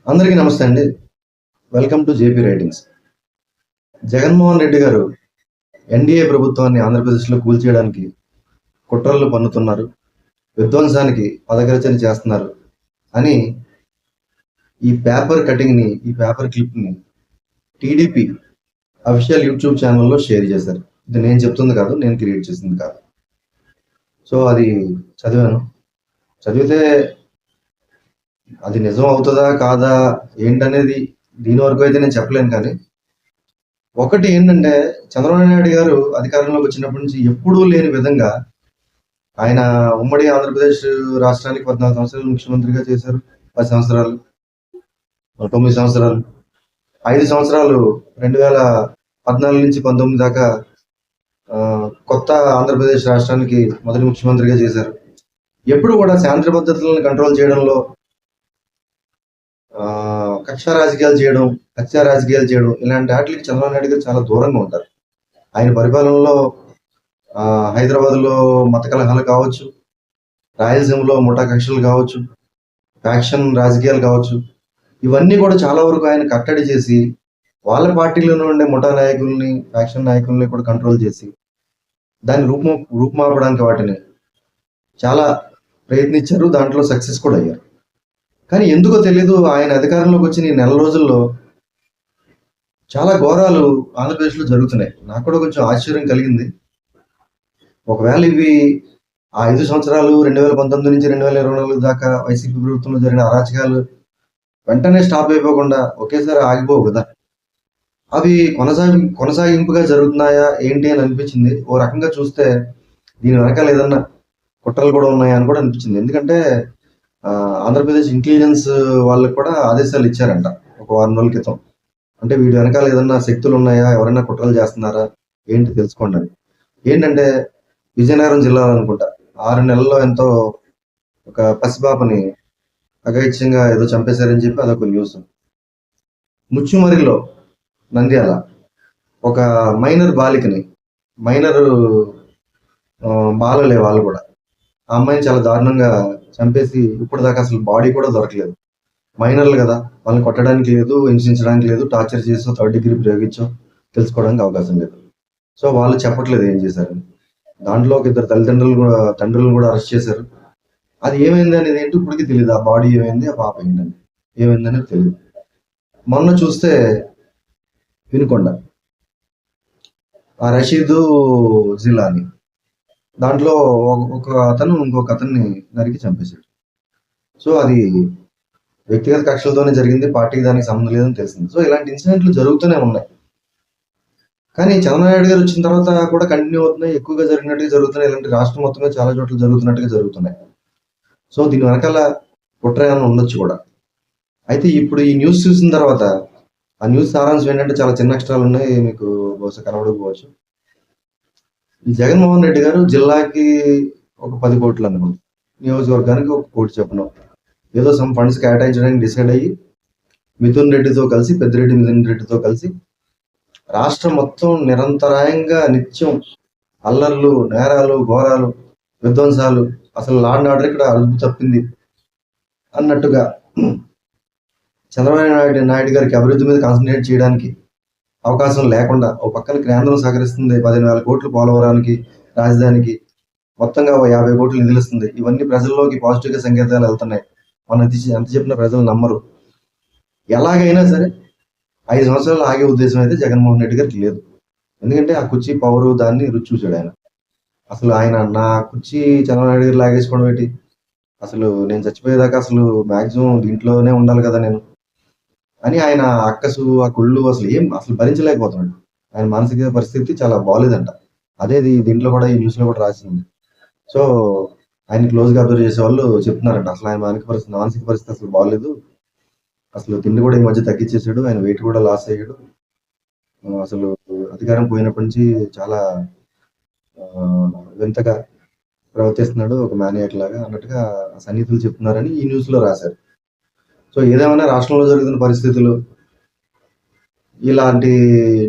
అందరికీ నమస్తే అండి. Welcome to JP writings. Jaganmohan Reddy గారు ఎన్డీఏ ప్రభుత్వాన్ని ఆంధ్రప్రదేశ్‌లో కూల్చేయడానికి కుట్రలు పన్నుతున్నారు. విధ్వంసానికి పదగర్చన చేస్తున్నారు అని ఈ పేపర్ క్లిప్‌ని టీడీపీ అఫీషియల్ యూట్యూబ్ ఛానెల్‌లో షేర్ చేశారు. ఇది నేను చెప్తుంది కాదు. నేను క్రియేట్ చేసింది కాదు. సో, అది చదివాను. చదివితే అది నిజం అవుతదా? కాదా? ఏంటనేది దీని వరకు అయితే నేను చెప్పలేను కానీ ఒకటి ఏంటంటే చంద్రబాబు నాయుడు గారు అధికారంలోకి వచ్చినప్పటి నుంచి ఎప్పుడూ లేని విధంగా ఆయన ఉమ్మడి ఆంధ్రప్రదేశ్ రాష్ట్రానికి 14 సంవత్సరాలు ముఖ్యమంత్రిగా చేశారు. 10 సంవత్సరాలు, 9 సంవత్సరాలు, 5 సంవత్సరాలు 2014 నుంచి 19 దాకా కొత్త ఆంధ్రప్రదేశ్ రాష్ట్రానికి మొదటి ముఖ్యమంత్రిగా చేశారు. ఎప్పుడు కూడా శాంతి భద్రతలను కంట్రోల్ చేయడంలో హత్యా రాజకీయాలు చేయడం ఇలాంటి వాటికి చంద్రబాబు నాయుడు గారు చాలా దూరంగా ఉంటారు. ఆయన పరిపాలనలో హైదరాబాద్లో మత కలహాలు కావచ్చు, రాయలసీమలో ముఠా కక్షలు కావచ్చు, ఫ్యాక్షన్ రాజకీయాలు కావచ్చు, ఇవన్నీ కూడా చాలా వరకు ఆయన కట్టడి చేసి వాళ్ళ పార్టీలోనే ఉండే ముఠా నాయకుల్ని, ఫ్యాక్షన్ నాయకుల్ని కూడా కంట్రోల్ చేసి దాన్ని రూపుమాపడానికి వాటిని చాలా ప్రయత్నించారు. దాంట్లో సక్సెస్ కూడా అయ్యారు. కానీ ఎందుకో తెలీదు ఆయన అధికారంలోకి వచ్చిన ఈ నెల రోజుల్లో చాలా ఘోరాలు ఆంధ్రప్రదేశ్లో జరుగుతున్నాయి. నాకు కూడా కొంచెం ఆశ్చర్యం కలిగింది. ఒకవేళ ఇవి ఆ 5 సంవత్సరాలు 2019 నుంచి 2024 దాకా వైసీపీ ప్రభుత్వంలో జరిగిన అరాచకాలు వెంటనే స్టాప్ అయిపోకుండా ఒకేసారి ఆగిపోవు కదా! అవి కొనసాగింపుగా జరుగుతున్నాయా ఏంటి అని అనిపించింది. ఓ రకంగా చూస్తే దీని వెనకాల ఏదన్నా కుట్రలు కూడా ఉన్నాయా అని కూడా అనిపించింది. ఎందుకంటే ఆంధ్రప్రదేశ్ ఇంటెలిజెన్స్ వాళ్ళకి కూడా ఆదేశాలు ఇచ్చారంట ఒక వారం రోజుల క్రితం. అంటే వీటి వెనకాల ఏదన్నా శక్తులు ఉన్నాయా, ఎవరైనా కుట్రలు చేస్తున్నారా ఏంటి తెలుసుకోండి అని. ఏంటంటే విజయనగరం జిల్లాలో అనుకుంటా 6 నెలల్లో ఎంతో ఒక పసిపాపని అఘాయిత్యంగా ఏదో చంపేశారని చెప్పి అదొక న్యూస్. ముచ్చుమరిలో నంద్యాల ఒక మైనర్ బాలలే వాళ్ళు కూడా ఆ అమ్మాయిని చాలా దారుణంగా చంపేసి ఇప్పుడు దాకా అసలు బాడీ కూడా దొరకలేదు. మైనర్లు కదా, వాళ్ళని కొట్టడానికి లేదు, హింసించడానికి లేదు, టార్చర్ చేసో 3rd డిగ్రీ ప్రయోగించో తెలుసుకోవడానికి అవకాశం లేదు. సో వాళ్ళు చెప్పట్లేదు ఏం చేశారని. దాంట్లో ఒక 2 తండ్రులను కూడా అరెస్ట్ చేశారు. అది ఏమైంది అనేది ఏంటి ఇప్పటికీ తెలియదు. ఆ బాడీ ఏమైంది, ఆ పాప ఏంటని ఏమైందనేది తెలియదు. మొన్న చూస్తే వినుకొండ ఆ రషీదు జిలాని దాంట్లో ఒక అతను ఇంకొక అతన్ని నరికి చంపేశాడు. సో అది వ్యక్తిగత కక్షలతోనే జరిగింది, పార్టీకి దానికి సంబంధం లేదని తెలిసింది. సో ఇలాంటి ఇన్సిడెంట్లు జరుగుతూనే ఉన్నాయి. కానీ చంద్రబాబు నాయుడు గారు వచ్చిన తర్వాత కూడా కంటిన్యూ అవుతున్నాయి, ఎక్కువగా జరిగినట్టుగా జరుగుతున్నాయి. ఇలాంటి రాష్ట్రం మొత్తంగా చాలా చోట్ల జరుగుతున్నట్టుగా జరుగుతున్నాయి. సో దీని వెనకాల కుట్ర ఏమైనా ఉండొచ్చు కూడా. అయితే ఇప్పుడు ఈ న్యూస్ చూసిన తర్వాత ఆ న్యూస్ సారాంశం ఏంటంటే చాలా చిన్న అక్షరాలు ఉన్నాయి, మీకు బహుశా కనబడకపోవచ్చు. ఈ జగన్మోహన్ రెడ్డి గారు జిల్లాకి ఒక 10 కోట్లు అనుకుంటా, నియోజకవర్గానికి 1 కోటి చొప్పున ఏదో సమ్ ఫండ్స్ కేటాయించడానికి డిసైడ్ అయ్యి మిథున్ రెడ్డితో కలిసి రాష్ట్రం మొత్తం నిరంతరాయంగా నిత్యం అల్లర్లు, నేరాలు, ఘోరాలు, విధ్వంసాలు, అసలు లా అండ్ ఆర్డర్ ఇక్కడ అదుపు తప్పింది అన్నట్టుగా చంద్రబాబు నాయుడు గారికి అభివృద్ధి మీద కాన్సన్ట్రేట్ చేయడానికి అవకాశం లేకుండా ఓ పక్కన కేంద్రం సహకరిస్తుంది 15,000 కోట్లు పోలవరానికి, రాజధానికి, మొత్తంగా 50 కోట్లు నిధులిస్తుంది. ఇవన్నీ ప్రజల్లోకి పాజిటివ్గా సంకేతాలు వెళ్తున్నాయి. మనం ఎంత చెప్పినా ప్రజలు నమ్మరు. ఎలాగైనా సరే 5 సంవత్సరాలు ఆగే ఉద్దేశం అయితే జగన్మోహన్ రెడ్డి గారికి లేదు. ఎందుకంటే ఆ కుర్చీ పవరు దాన్ని రుచి చూశాడు ఆయన. అసలు ఆయన నా కుర్చీ చంద్రబాబు నాయుడు గారు లాగేసుకోవడం ఏంటి, అసలు నేను చచ్చిపోయేదాకా అసలు మాక్సిమం దీంట్లోనే ఉండాలి కదా నేను అని ఆయన అక్కసు, ఆ కుళ్ళు అసలు భరించలేకపోతున్నాడు. ఆయన మానసిక పరిస్థితి చాలా బాలేదంట. అదే దీంట్లో కూడా ఈ న్యూస్లో కూడా రాసింది. సో ఆయన క్లోజ్గా అబ్జర్వ్ చేసే వాళ్ళు చెప్తున్నారంట అసలు ఆయన మానసిక పరిస్థితి అసలు బాగలేదు. అసలు తిండి కూడా ఈ మధ్య తగ్గించేసాడు. ఆయన వెయిట్ కూడా లాస్ అయ్యాడు. అసలు అధికారం పోయినప్పటి నుంచి చాలా వింతగా ప్రవర్తిస్తున్నాడు, ఒక మేనియాక్ లాగా అన్నట్టుగా సన్నిహితులు చెప్తున్నారని ఈ న్యూస్లో రాశారు. సో ఏదేమైనా రాష్ట్రంలో జరుగుతున్న పరిస్థితులు, ఇలాంటి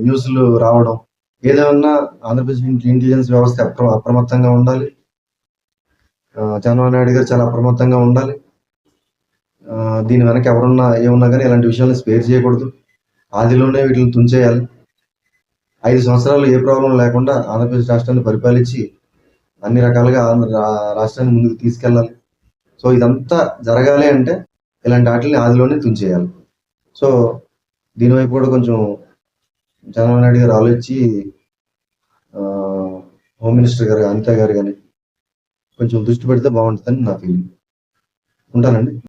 న్యూస్లు రావడం, ఏదేమన్నా ఆంధ్రప్రదేశ్ ఇంటెలిజెన్స్ వ్యవస్థ అప్రమత్తంగా ఉండాలి. చంద్రబాబు నాయుడు గారు చాలా అప్రమత్తంగా ఉండాలి. దీని వెనక ఎవరున్నా ఏమున్నా కానీ ఇలాంటి విషయాలను స్పేర్ చేయకూడదు. ఆదిలోనే వీటిని తుంచేయాలి. 5 సంవత్సరాలు ఏ ప్రాబ్లం లేకుండా ఆంధ్రప్రదేశ్ రాష్ట్రాన్ని పరిపాలించి అన్ని రకాలుగా రాష్ట్రాన్ని ముందుకు తీసుకెళ్ళాలి. సో ఇదంతా జరగాలి అంటే ఇలాంటి వాటిని ఆదిలోనే తుంచేయాలి. సో దీనివైపు కూడా కొంచెం చంద్రబాబు నాయుడు గారు ఆలోచించి హోమ్ మినిస్టర్ గారు అనిత గారు కానీ కొంచెం దృష్టి పెడితే బాగుంటుందని నా ఫీలింగ్. ఉంటానండి.